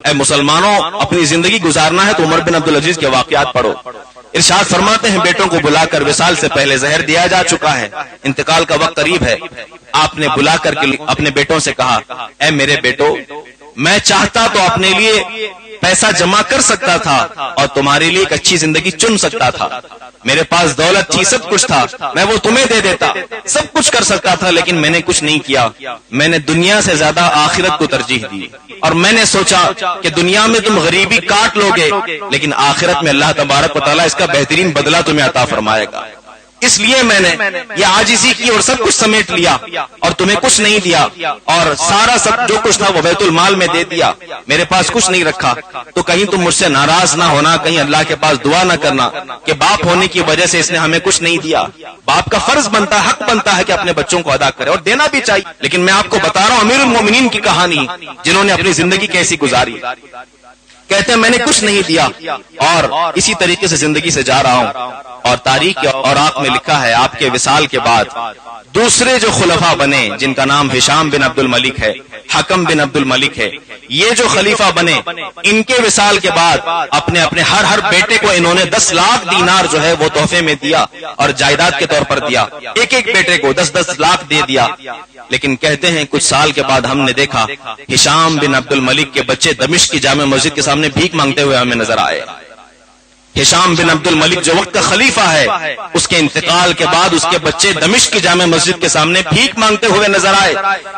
اے مسلمانوں، اپنی زندگی گزارنا ہے تو عمر بن عبد العزیز کے واقعات پڑھو۔ ارشاد فرماتے ہیں بیٹوں کو بلا کر وصال سے پہلے زہر دیا جا چکا ہے، انتقال کا وقت قریب ہے۔ آپ نے بلا کر کے اپنے بیٹوں سے کہا، اے میرے بیٹو، میں چاہتا تو اپنے لیے پیسہ جمع کر سکتا تھا اور تمہارے لیے ایک اچھی زندگی چن سکتا تھا۔ میرے پاس دولت تھی، سب کچھ تھا، میں وہ تمہیں دے دیتا، سب کچھ کر سکتا تھا، لیکن میں نے کچھ نہیں کیا۔ میں نے دنیا سے زیادہ آخرت کو ترجیح دی، اور میں نے سوچا کہ دنیا میں تم غریبی کاٹ لو گے، لیکن آخرت میں اللہ تبارک و تعالیٰ اس کا بہترین بدلہ تمہیں عطا فرمائے گا۔ اس لیے میں نے یہ عاجزی کی اور سب کچھ سمیٹ لیا اور تمہیں کچھ نہیں دیا، اور سارا سب جو کچھ تھا وہ بیت المال میں دے دیا، میرے پاس کچھ نہیں رکھا۔ تو کہیں تم مجھ سے ناراض نہ ہونا، کہیں اللہ کے پاس دعا نہ کرنا کہ باپ ہونے کی وجہ سے اس نے ہمیں کچھ نہیں دیا۔ باپ کا فرض بنتا ہے، حق بنتا ہے کہ اپنے بچوں کو ادا کرے، اور دینا بھی چاہیے۔ لیکن میں آپ کو بتا رہا ہوں امیر المومنین کی کہانی، جنہوں نے اپنی زندگی کیسی گزاری۔ کہتے ہیں میں نے کچھ نہیں دیا اور اسی طریقے سے زندگی سے جا رہا ہوں، اور تاریخ کے اوراق میں لکھا ہے آپ کے وصال کے بعد دوسرے جو خلفاء بنے، جن کا نام ہشام بن عبد الملک ہے، حکم بن عبد الملک ہے، یہ جو خلیفہ بنے، ان کے وصال کے بعد اپنے اپنے ہر بیٹے کو انہوں نے 10 لاکھ دینار جو ہے وہ تحفے میں دیا اور جائیداد کے طور پر دیا، ایک ایک بیٹے کو 10 لاکھ دے دیا۔ لیکن کہتے ہیں کچھ سال کے بعد ہم نے دیکھا ہشام بن عبد الملک کے بچے دمشق کی جامع مسجد کے سامنے بھیک مانگتے ہوئے ہمیں نظر آئے۔ ہشام بن عبد الملک جو وقت کا خلیفہ ہے، اس کے انتقال کے بعد اس کے بچے دمشق کی جامع مسجد کے سامنے بھیک مانگتے ہوئے نظر آئے۔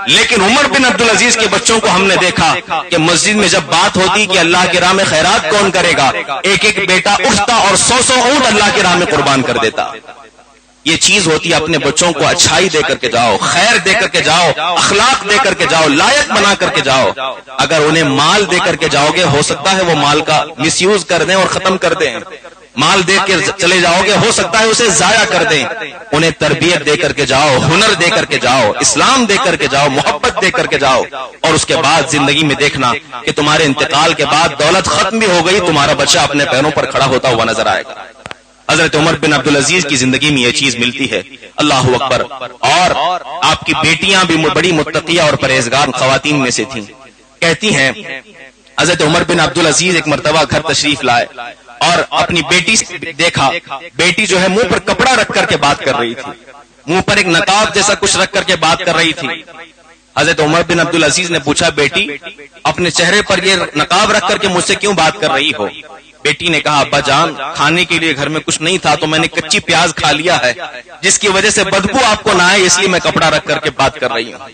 لیکن عمر بن عبد العزیز کے بچوں کو ہم نے دیکھا کہ مسجد میں جب بات ہوتی کہ اللہ کی راہ میں خیرات کون کرے گا، ایک ایک بیٹا اٹھتا اور 100 اونٹ اللہ کی راہ میں قربان کر دیتا۔ یہ چیز ہوتی ہے اپنے بچوں کو اچھائی دے کر کے جاؤ، خیر دے کر کے جاؤ، اخلاق دے کر کے جاؤ، لائق بنا کر کے جاؤ۔ اگر انہیں مال دے کر کے جاؤ گے، ہو سکتا ہے وہ مال کا مس یوز کر دیں اور ختم کر دیں۔ مال دے کے چلے جاؤ گے، ہو سکتا ہے اسے ضائع کر دیں۔ انہیں تربیت دے کر کے جاؤ، ہنر دے کر کے جاؤ، اسلام دے کر کے جاؤ، محبت دے کر کے جاؤ، اور اس کے بعد زندگی میں دیکھنا کہ تمہارے انتقال کے بعد دولت ختم بھی ہو گئی، تمہارا بچہ اپنے پیروں پر کھڑا ہوتا ہوا نظر آئے گا۔ حضرت عمر بن عبد العزیز کی زندگی میں یہ چیز ملتی ہے، اللہ اکبر۔ اور آپ کی بیٹیاں بھی بڑی متقیہ اور پرہیزگار خواتین میں سے تھیں۔ کہتی ہیں حضرت عمر بن عبد العزیز ایک مرتبہ گھر تشریف لائے اور اپنی بیٹی سے دیکھا، بیٹی جو ہے منہ پر کپڑا رکھ کر کے بات کر رہی تھی، منہ پر ایک نقاب جیسا کچھ رکھ کر کے بات کر رہی تھی۔ حضرت عمر بن عبد العزیز نے پوچھا، بیٹی اپنے چہرے پر یہ نقاب رکھ کر کے مجھ سے کیوں بات کر رہی ہو؟ بیٹی نے کہا، ابا جان کھانے کے لیے گھر میں کچھ نہیں تھا تو میں نے کچی پیاز کھا لیا ہے، جس کی وجہ سے بدبو آپ کو نہ آئے، اس لیے میں کپڑا رکھ کر کے بات کر رہی ہوں۔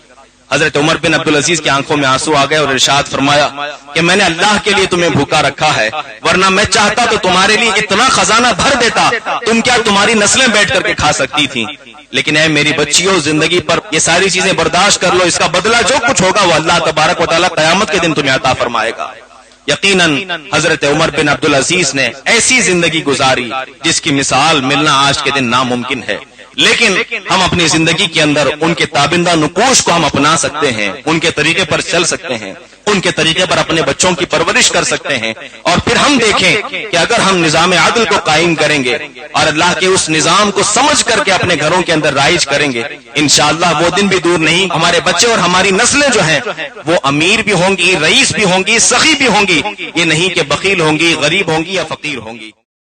حضرت عمر بن عبد العزیز کی آنکھوں میں آنسو آ گئے اور ارشاد فرمایا کہ میں نے اللہ کے لیے تمہیں بھوکا رکھا ہے، ورنہ میں چاہتا تو تمہارے لیے اتنا خزانہ بھر دیتا، تم کیا تمہاری نسلیں بیٹھ کر کے کھا سکتی تھیں۔ لیکن اے میری بچیوں، زندگی پر یہ ساری چیزیں برداشت کر لو، اس کا بدلہ جو کچھ ہوگا وہ اللہ تبارک و تعالیٰ قیامت کے دن تمہیں عطا فرمائے گا۔ یقیناً حضرت عمر بن عبد العزیز نے ایسی زندگی گزاری جس کی مثال ملنا آج کے دن ناممکن ہے، لیکن ہم اپنی زندگی کے اندر ان کے تابندہ نقوش کو ہم اپنا سکتے ہیں، ان کے طریقے پر چل سکتے ہیں، ان کے طریقے پر اپنے بچوں کی پرورش کر سکتے ہیں، اور پھر ہم دیکھیں کہ اگر ہم نظام عدل کو قائم کریں گے اور اللہ کے اس نظام کو سمجھ کر کے اپنے گھروں کے اندر رائج کریں گے، انشاءاللہ وہ دن بھی دور نہیں، ہمارے بچے اور ہماری نسلیں جو ہیں وہ امیر بھی ہوں گی، رئیس بھی ہوں گی، سخی بھی ہوں گی، یہ نہیں کہ بخیل ہوں گی، غریب ہوں گی یا فقیر ہوں گی۔